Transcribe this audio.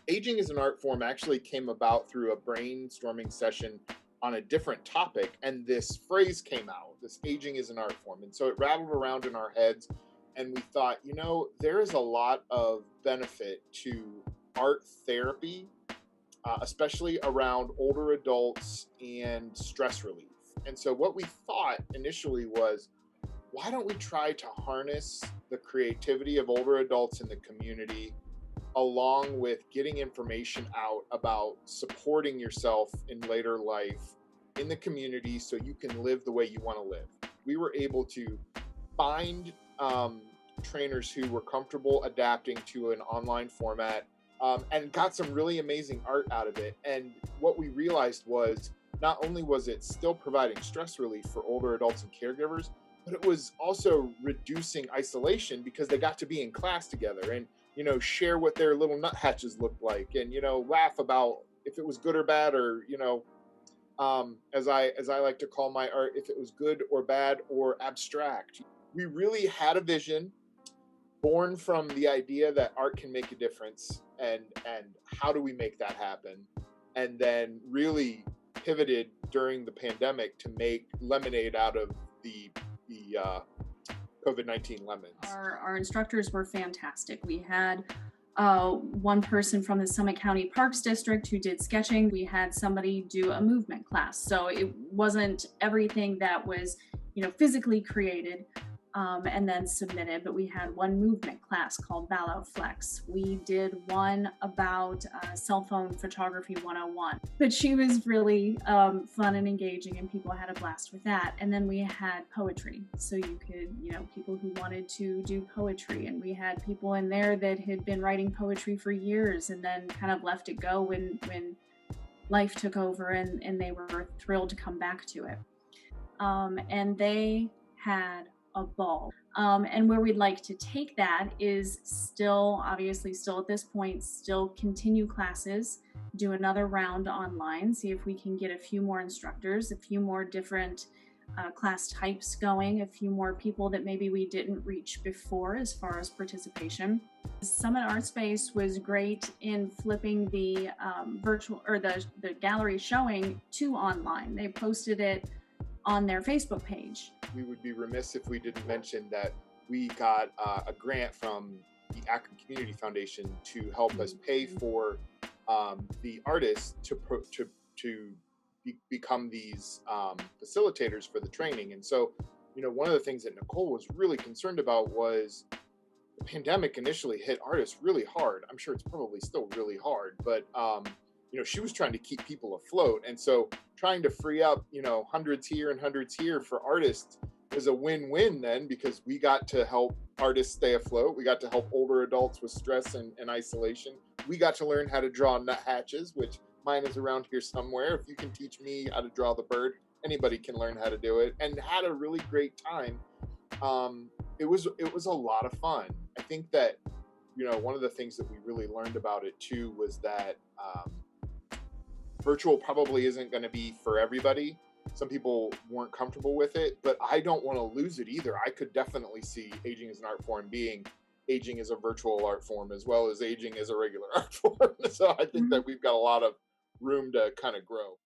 Aging as an art form actually came about through a brainstorming session on a different topic, and this phrase came out, this aging is an art form. And so it rattled around in our heads, and we thought, there is a lot of benefit to art therapy, especially around older adults and stress relief. And so what we thought initially was, why don't we try to harness the creativity of older adults in the community along with getting information out about supporting yourself in later life in the community so you can live the way you want to live. We were able to find trainers who were comfortable adapting to an online format, and got some really amazing art out of it. And what we realized was not only was it still providing stress relief for older adults and caregivers, but it was also reducing isolation because they got to be in class together and share what their little nuthatches looked like, and laugh about if it was good or bad, or as I like to call my art, if it was good or bad or abstract. We really had a vision born from the idea that art can make a difference, and how do we make that happen, and then really pivoted during the pandemic to make lemonade out of the COVID-19 lemons. Our instructors were fantastic. We had one person from the Summit County Parks District who did sketching. We had somebody do a movement class. So it wasn't everything that was, physically created and then submitted, but we had one movement class called Valo Flex. We did one about cell phone photography 101, but she was really fun and engaging, and people had a blast with that. And then we had poetry. So you could, people who wanted to do poetry, and we had people in there that had been writing poetry for years and then kind of left it go when life took over, and they were thrilled to come back to it. And they had a ball. And where we'd like to take that is still at this point, still continue classes, do another round online, see if we can get a few more instructors, a few more different class types going, a few more people that maybe we didn't reach before as far as participation. Summit Art Space was great in flipping the virtual or the gallery showing to online. They posted it on their Facebook page. We would be remiss if we didn't mention that we got a grant from the Akron Community Foundation to help us pay for the artists to become these facilitators for the training. And so, one of the things that Nicole was really concerned about was the pandemic initially hit artists really hard. I'm sure it's probably still really hard, but she was trying to keep people afloat. And so trying to free up, hundreds here and hundreds here for artists was a win-win then, because we got to help artists stay afloat. We got to help older adults with stress and isolation. We got to learn how to draw nuthatches, which mine is around here somewhere. If you can teach me how to draw the bird, anybody can learn how to do it, and had a really great time. It was a lot of fun. I think that, one of the things that we really learned about it too was that virtual probably isn't going to be for everybody. Some people weren't comfortable with it, but I don't want to lose it either. I could definitely see aging as an art form being aging as a virtual art form as well as aging as a regular art form. So I think that we've got a lot of room to kind of grow.